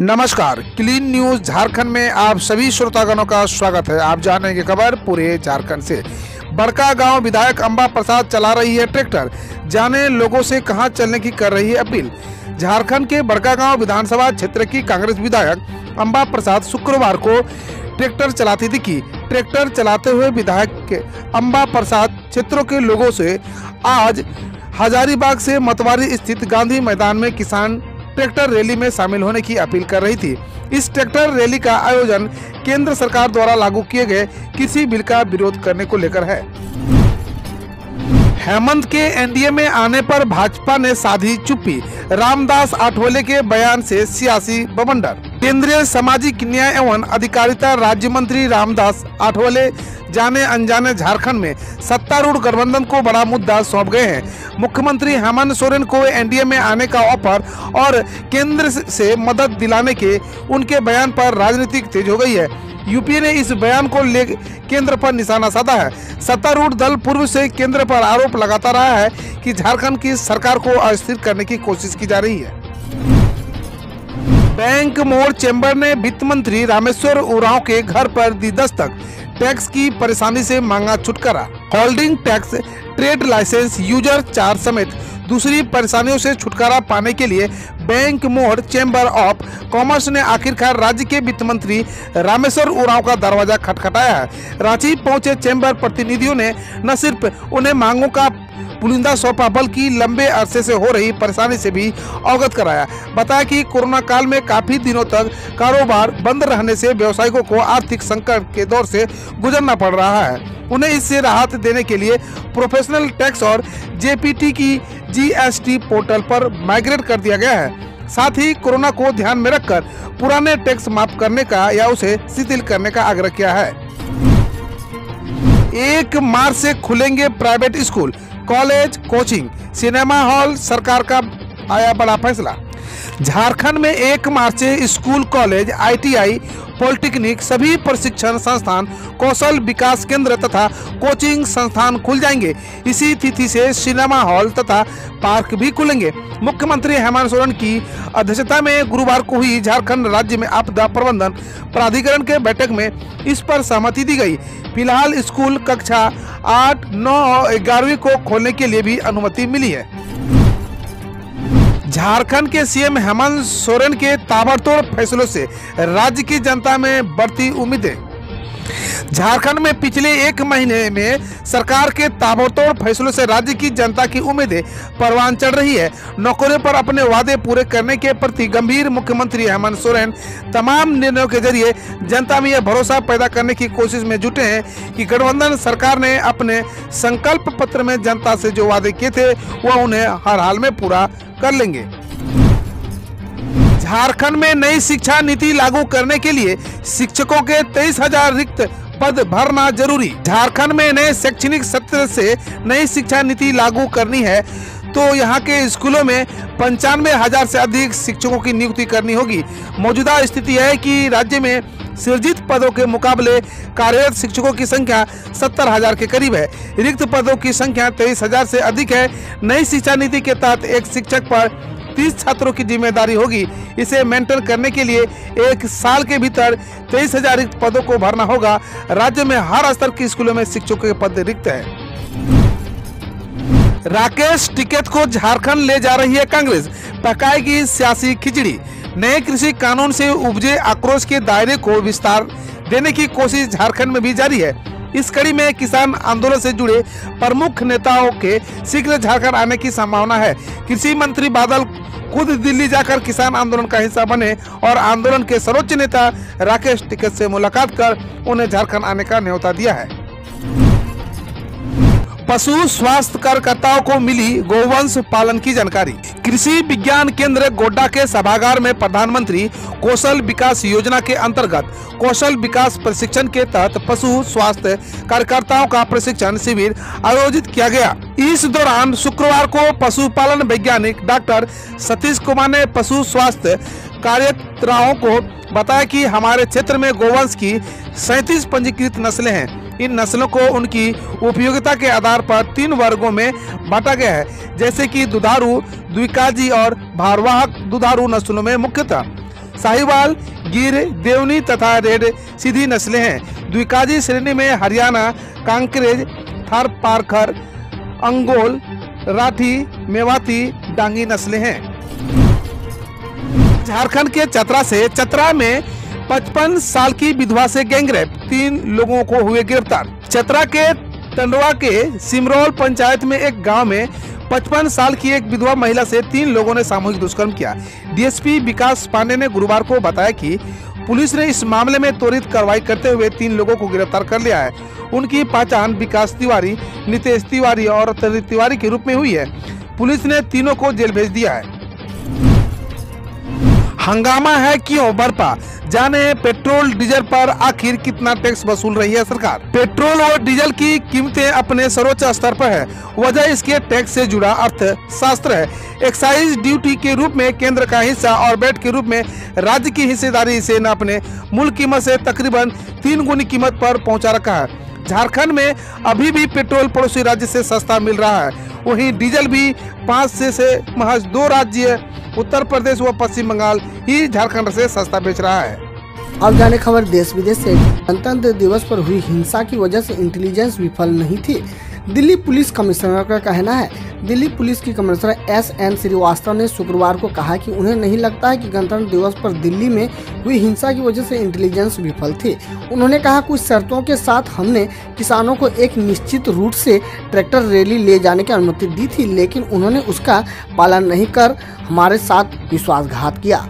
नमस्कार, clean news Jharkhand में आप सभी श्रोतागणों का स्वागत है। आप जानेंगे खबर पूरे झारखंड से। बड़कागांव विधायक अंबा प्रसाद चला रही है ट्रैक्टर, जाने लोगों से कहां चलने की कर रही है अपील। झारखंड के बड़कागांव विधानसभा क्षेत्र की कांग्रेस विधायक अंबा प्रसाद शुक्रवार को ट्रैक्टर चलाती दिखी। ट्रैक्टर चलाते हुए विधायक अंबा प्रसाद क्षेत्रों के लोगों से आज हजारीबाग से मतवारी स्थित गांधी मैदान में किसान ट्रैक्टर रैली में शामिल होने की अपील कर रही थी। इस ट्रैक्टर रैली का आयोजन केंद्र सरकार द्वारा लागू किए गए कृषि बिल का विरोध करने को लेकर है। हेमंत के एनडीए में आने पर भाजपा ने साधी चुप्पी, रामदास आठवले के बयान से सियासी बवंडर। केंद्रीय सामाजिक न्याय एवं अधिकारिता राज्य मंत्री रामदास आठवले जाने अनजाने झारखंड में सत्तारूढ़ गठबंधन को बड़ा मुद्दा सौंप गए हैं। मुख्यमंत्री हेमंत सोरेन को एनडीए में आने का ऑफर और केंद्र से मदद दिलाने के उनके बयान पर राजनीति तेज हो गई है। यूपीए ने इस बयान को ले केंद्र पर निशाना साधा है। सत्तारूढ़ दल पूर्व से केंद्र पर आरोप लगाता रहा है कि झारखंड की सरकार को अस्थिर करने की कोशिश की जा रही है। बैंक मोड़ चैम्बर ने वित्त मंत्री रामेश्वर उरांव के घर पर दी दस्तक, टैक्स की परेशानी से मांगा छुटकारा। Holding tax, trade licence, user charge समेत दूसरी परेशानियों से छुटकारा पाने के लिए बैंक मोड़ चैम्बर ऑफ कॉमर्स ने आखिरकार राज्य के वित्त मंत्री रामेश्वर उरांव का दरवाजा खटखटाया है। रांची पहुंचे चैम्बर प्रतिनिधियों ने न सिर्फ उन्हें मांगों का पुलिंदा सौंपा बल्कि लंबे अरसे से हो रही परेशानी से भी अवगत कराया। बताया कि कोरोना काल में काफी दिनों तक कारोबार बंद रहने से व्यवसायियों को आर्थिक संकट के दौर से गुजरना पड़ रहा है। उन्हें इससे राहत देने के लिए प्रोफेशनल टैक्स और जेपीटी की जीएसटी पोर्टल पर माइग्रेट कर दिया गया है। साथ ही कोरोना को ध्यान में रखकर पुराने टैक्स माफ करने का या उसे शिथिल करने का आग्रह किया है। 1 मार्च से खुलेंगे private school, college, coaching, cinema hall. सरकार का आया बड़ा फैसला। झारखंड में 1 मार्च से स्कूल, कॉलेज, आईटीआई, पॉलिटेक्निक, सभी प्रशिक्षण संस्थान, कौशल विकास केंद्र तथा कोचिंग संस्थान खुल जाएंगे। इसी तिथि से सिनेमा हॉल तथा पार्क भी खुलेंगे। मुख्यमंत्री हेमंत सोरेन की अध्यक्षता में गुरुवार को हुई झारखंड राज्य में आपदा प्रबंधन प्राधिकरण के बैठक में इस पर सहमति दी गई। फिलहाल स्कूल कक्षा 8, 9 और 11वीं को खोलने के लिए भी अनुमति मिली है। झारखंड के सीएम हेमंत सोरेन के ताबड़तोड़ फैसलों से राज्य की जनता में बढ़ती उम्मीदें। झारखंड में पिछले 1 महीने में सरकार के ताबड़तोड़ फैसलों से राज्य की जनता की उम्मीदें परवान चढ़ रही है। नौकरियों पर अपने वादे पूरे करने के प्रति गंभीर मुख्यमंत्री हेमंत सोरेन तमाम निर्णयों के जरिए जनता में यह भरोसा पैदा करने की कोशिश में जुटे हैं कि गठबंधन सरकार ने अपने संकल्प पत्र में जनता से जो वादे किए थे वह उन्हें हर हाल में पूरा कर लेंगे। झारखंड में नई शिक्षा नीति लागू करने के लिए शिक्षकों के 23,000 रिक्त पद भरना जरूरी। झारखंड में नए शैक्षणिक सत्र से नई शिक्षा नीति लागू करनी है तो यहाँ के स्कूलों में 95,000 से अधिक शिक्षकों की नियुक्ति करनी होगी। मौजूदा स्थिति है कि राज्य में सृजित पदों के मुकाबले कार्यरत शिक्षकों की संख्या 70,000 के करीब है। रिक्त पदों की संख्या 23,000 से अधिक है। नई शिक्षा नीति के तहत एक शिक्षक पर 30 छात्रों की जिम्मेदारी होगी। इसे मेंटेन करने के लिए 1 साल के भीतर 23,000 रिक्त पदों को भरना होगा। राज्य में हर स्तर के स्कूलों में शिक्षकों के पद रिक्त है। राकेश टिकैत को झारखंड ले जा रही है कांग्रेस, पकाएगी सियासी खिचड़ी। नए कृषि कानून से उपजे आक्रोश के दायरे को विस्तार देने की कोशिश झारखंड में भी जारी है। इस कड़ी में किसान आंदोलन से जुड़े प्रमुख नेताओं के शीघ्र झारखंड आने की संभावना है। कृषि मंत्री बादल खुद दिल्ली जाकर किसान आंदोलन का हिस्सा बने और आंदोलन के सर्वोच्च नेता राकेश टिकैत से मुलाकात कर उन्हें झारखंड आने का न्योता दिया है। पशु स्वास्थ्य कार्यकर्ताओं को मिली गोवंश पालन की जानकारी। कृषि विज्ञान केंद्र गोड्डा के सभागार में प्रधानमंत्री कौशल विकास योजना के अंतर्गत कौशल विकास प्रशिक्षण के तहत पशु स्वास्थ्य कार्यकर्ताओं का प्रशिक्षण शिविर आयोजित किया गया। इस दौरान शुक्रवार को पशुपालन वैज्ञानिक डॉक्टर सतीश कुमार ने पशु स्वास्थ्य कार्यकर्ताओं को बताया कि हमारे क्षेत्र में गोवंश की 37 पंजीकृत नस्लें हैं। इन नस्लों को उनकी उपयोगिता के आधार पर 3 वर्गों में बांटा गया है, जैसे कि दुधारू, द्विकाजी और भारवाहक दुधारू नस्लों में मुख्यतः साहिवाल, गिर, देवनी तथा रेड सीधी नस्लें हैं। द्विकाजी श्रेणी में हरियाणा, कांकरेज, थारपारकर, अंगोल, राठी, मेवाती, डांगी नस्लें हैं। झारखंड के चतरा में 55 साल की विधवा से गैंगरेप, 3 लोगों को हुए गिरफ्तार। चतरा के टंडवा के सिमरौल पंचायत में एक गांव में 55 साल की एक विधवा महिला से 3 लोगों ने सामूहिक दुष्कर्म किया। डीएसपी विकास पांडे ने गुरुवार को बताया कि पुलिस ने इस मामले में त्वरित कार्रवाई करते हुए 3 लोगों को गिरफ्तार कर लिया है। उनकी पहचान विकास तिवारी, नितेश तिवारी और तरी तिवारी के रूप में हुई है। पुलिस ने तीनों को जेल भेज दिया है। हंगामा है क्यों बरपा, जाने पेट्रोल डीजल पर आखिर कितना टैक्स वसूल रही है सरकार। पेट्रोल और डीजल की कीमतें अपने सर्वोच्च स्तर पर है। वजह इसके टैक्स से जुड़ा अर्थशास्त्र है। एक्साइज ड्यूटी के रूप में केंद्र का हिस्सा और वैट के रूप में राज्य की हिस्सेदारी इसे न अपने मूल कीमत से तकरीबन 3 गुनी कीमत पर पहुंचा रखा है। झारखंड में अभी भी पेट्रोल पड़ोसी राज्य से सस्ता मिल रहा है। वहीं डीजल भी 5 से महज 2 राज्य उत्तर प्रदेश व पश्चिम बंगाल ही झारखंड से सस्ता बेच रहा है। अब जाने खबर देश विदेश से। गणतंत्र दिवस पर हुई हिंसा की वजह से इंटेलिजेंस विफल नहीं थी, दिल्ली पुलिस कमिश्नर का कहना है। दिल्ली पुलिस की कमिश्नर एस.एन. श्रीवास्तव ने शुक्रवार को कहा कि उन्हें नहीं लगता है कि गणतंत्र दिवस पर दिल्ली में हुई हिंसा की वजह से इंटेलिजेंस विफल थी। उन्होंने कहा, कुछ शर्तों के साथ हमने किसानों को एक निश्चित रूट से ट्रैक्टर रैली ले जाने की अनुमति दी थी, लेकिन उन्होंने उसका पालन नहीं कर हमारे साथ विश्वासघात किया।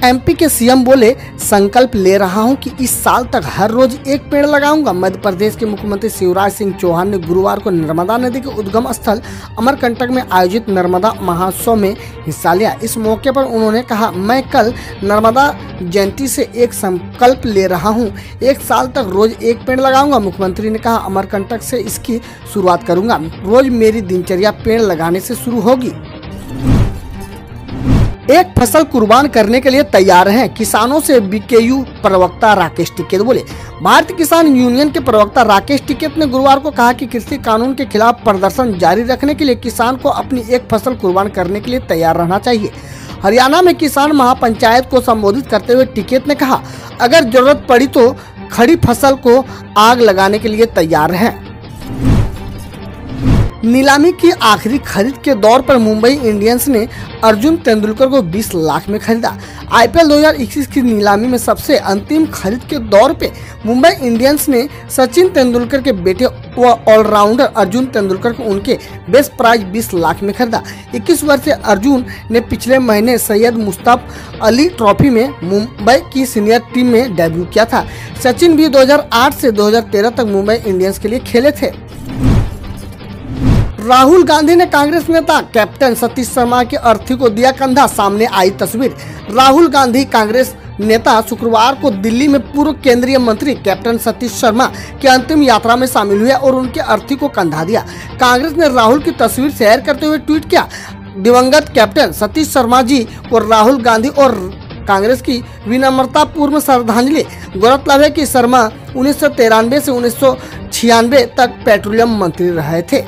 एमपी के सीएम बोले, संकल्प ले रहा हूं कि इस साल तक हर रोज एक पेड़ लगाऊंगा। मध्य प्रदेश के मुख्यमंत्री शिवराज सिंह चौहान ने गुरुवार को नर्मदा नदी के उद्गम स्थल अमरकंटक में आयोजित नर्मदा महोत्सव में हिस्सा लिया। इस मौके पर उन्होंने कहा, मैं कल नर्मदा जयंती से एक संकल्प ले रहा हूं, 1 साल तक रोज एक पेड़ लगाऊंगा। मुख्यमंत्री ने कहा, अमरकंटक से इसकी शुरुआत करूंगा। रोज मेरी दिनचर्या पेड़ लगाने से शुरू होगी। एक फसल कुर्बान करने के लिए तैयार हैं, किसानों से बीकेयू प्रवक्ता राकेश टिकैत बोले। भारतीय किसान यूनियन के प्रवक्ता राकेश टिकैत ने गुरुवार को कहा कि कृषि कानून के खिलाफ प्रदर्शन जारी रखने के लिए किसान को अपनी एक फसल कुर्बान करने के लिए तैयार रहना चाहिए। हरियाणा में किसान महापंचायत को संबोधित करते हुए टिकैत ने कहा, अगर जरूरत पड़ी तो खड़ी फसल को आग लगाने के लिए तैयार हैं। नीलामी की आखिरी खरीद के दौर पर मुंबई इंडियंस ने अर्जुन तेंदुलकर को 20 लाख में खरीदा। आईपीएल 2021 की नीलामी में सबसे अंतिम खरीद के दौर पे मुंबई इंडियंस ने सचिन तेंदुलकर के बेटे व ऑलराउंडर अर्जुन तेंदुलकर को उनके बेस्ट प्राइस 20 लाख में खरीदा। 21 वर्षीय अर्जुन ने पिछले महीने सैयद मुश्ताक अली ट्रॉफी में मुंबई की सीनियर टीम में डेब्यू किया था। सचिन भी 2008 से 2013 तक मुंबई इंडियंस के लिए खेले थे। राहुल गांधी ने कांग्रेस नेता कैप्टन सतीश शर्मा की अर्थी को दिया कंधा, सामने आई तस्वीर। राहुल गांधी कांग्रेस नेता शुक्रवार को दिल्ली में पूर्व केंद्रीय मंत्री कैप्टन सतीश शर्मा की अंतिम यात्रा में शामिल हुए और उनके अर्थी को कंधा दिया। कांग्रेस ने राहुल की तस्वीर शेयर करते हुए ट्वीट किया, दिवंगत कैप्टन सतीश शर्मा जी को राहुल गांधी और कांग्रेस की विनम्रता पूर्ण श्रद्धांजलि। गौरतलब है कि शर्मा 1993 से 1996 तक पेट्रोलियम मंत्री रहे थे।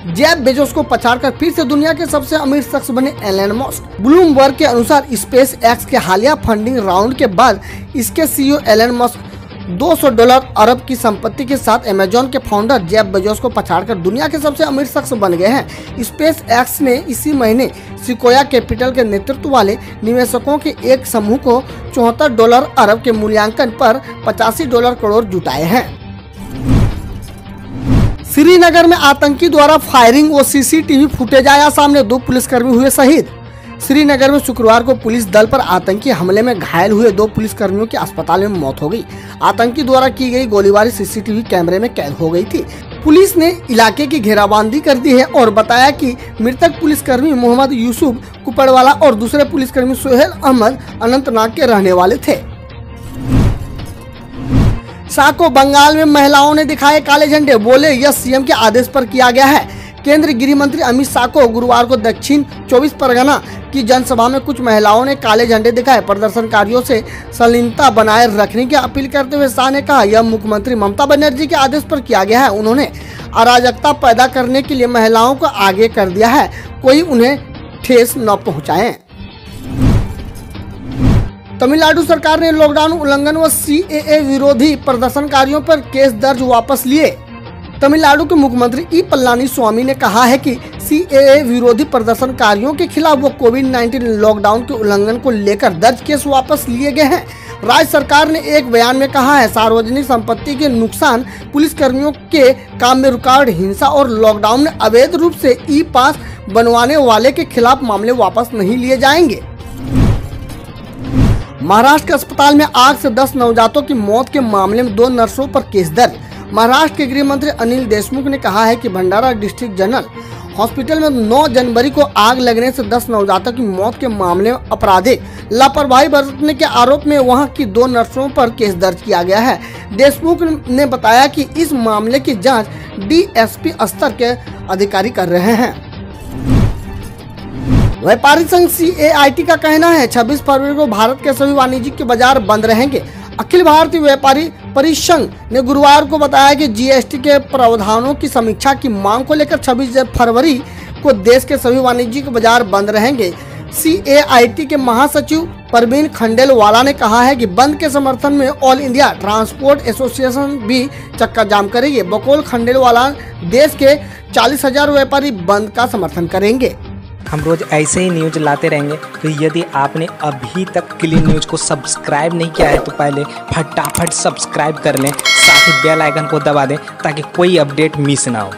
जेफ बेजोस को पछाड़कर फिर से दुनिया के सबसे अमीर शख्स बने एलन मस्क। ब्लूमबर्ग के अनुसार स्पेस एक्स के हालिया फंडिंग राउंड के बाद इसके सीईओ एलन मस्क $200 अरब की संपत्ति के साथ अमेजॉन के फाउंडर जेफ बेजोस को पछाड़कर दुनिया के सबसे अमीर शख्स बन गए हैं। स्पेस एक्स ने इसी महीने सिकोया कैपिटल के नेतृत्व वाले निवेशकों के एक समूह को $74 अरब के मूल्यांकन पर $85 करोड़ जुटाए हैं। श्रीनगर में आतंकी द्वारा फायरिंग व सीसीटीवी फुटेज आया सामने, 2 पुलिसकर्मी हुए शहीद। श्रीनगर में शुक्रवार को पुलिस दल पर आतंकी हमले में घायल हुए 2 पुलिसकर्मियों की अस्पताल में मौत हो गई। आतंकी द्वारा की गई गोलीबारी सीसीटीवी कैमरे में कैद हो गई थी। पुलिस ने इलाके की घेराबंदी कर दी है और बताया कि मृतक पुलिसकर्मी मोहम्मद यूसुफ कुपड़वाला और दूसरे पुलिसकर्मी सोहेल अहमद अनंतनाग के रहने वाले थे। शाह को बंगाल में महिलाओं ने दिखाए काले झंडे, बोले यह सीएम के आदेश पर किया गया है। केंद्रीय गृह मंत्री अमित शाह को गुरुवार को दक्षिण 24 परगना की जनसभा में कुछ महिलाओं ने काले झंडे दिखाए। प्रदर्शनकारियों से संलीनता बनाए रखने की अपील करते हुए शाह ने कहा, यह मुख्यमंत्री ममता बनर्जी के आदेश पर किया गया है। उन्होंने अराजकता पैदा करने के लिए महिलाओं को आगे कर दिया है। कोई उन्हें ठेस न पहुंचाएं। तमिलनाडु सरकार ने लॉकडाउन उल्लंघन व सीएए विरोधी प्रदर्शनकारियों पर केस दर्ज वापस लिए। तमिलनाडु के मुख्यमंत्री ई पलानी स्वामी ने कहा है कि सीएए विरोधी प्रदर्शनकारियों के खिलाफ वो कोविड-19 लॉकडाउन के उल्लंघन को लेकर दर्ज केस वापस लिए गए हैं। राज्य सरकार ने एक बयान में कहा है, सार्वजनिक संपत्ति के नुकसान, पुलिस कर्मियों के काम में रुकावट, हिंसा और लॉकडाउन में अवैध रूप से ई पास बनवाने वाले के खिलाफ मामले वापस नहीं लिए जाएंगे। महाराष्ट्र के अस्पताल में आग से 10 नवजातों की मौत के मामले में 2 नर्सों पर केस दर्ज। महाराष्ट्र के गृह मंत्री अनिल देशमुख ने कहा है कि भंडारा डिस्ट्रिक्ट जनरल हॉस्पिटल में 9 जनवरी को आग लगने से 10 नवजातों की मौत के मामले में आपराधिक लापरवाही बरतने के आरोप में वहां की 2 नर्सों पर केस दर्ज किया गया है। देशमुख ने बताया कि इस मामले की जांच डीएसपी स्तर के अधिकारी कर रहे हैं। व्यापारी संघ CAIT का कहना है 26 फरवरी को भारत के सभी वाणिज्यिक बाजार बंद रहेंगे। अखिल भारतीय व्यापारी परिसंघ ने गुरुवार को बताया कि जीएसटी के प्रावधानों की समीक्षा की मांग को लेकर 26 फरवरी को देश के सभी वाणिज्यिक बाजार बंद रहेंगे। CAIT के महासचिव परवीन खंडेलवाला ने कहा है कि बंद के समर्थन में ऑल इंडिया ट्रांसपोर्ट एसोसिएशन भी चक्का जाम करेगी। बकौल खंडेलवाला देश के 40,000 व्यापारी बंद का समर्थन करेंगे। हम रोज ऐसे ही न्यूज लाते रहेंगे, तो यदि आपने अभी तक क्लीन न्यूज को सब्सक्राइब नहीं किया है तो पहले फटाफट सब्सक्राइब कर लें, साथ ही बेल आइकन को दबा दें ताकि कोई अपडेट मिस ना हो।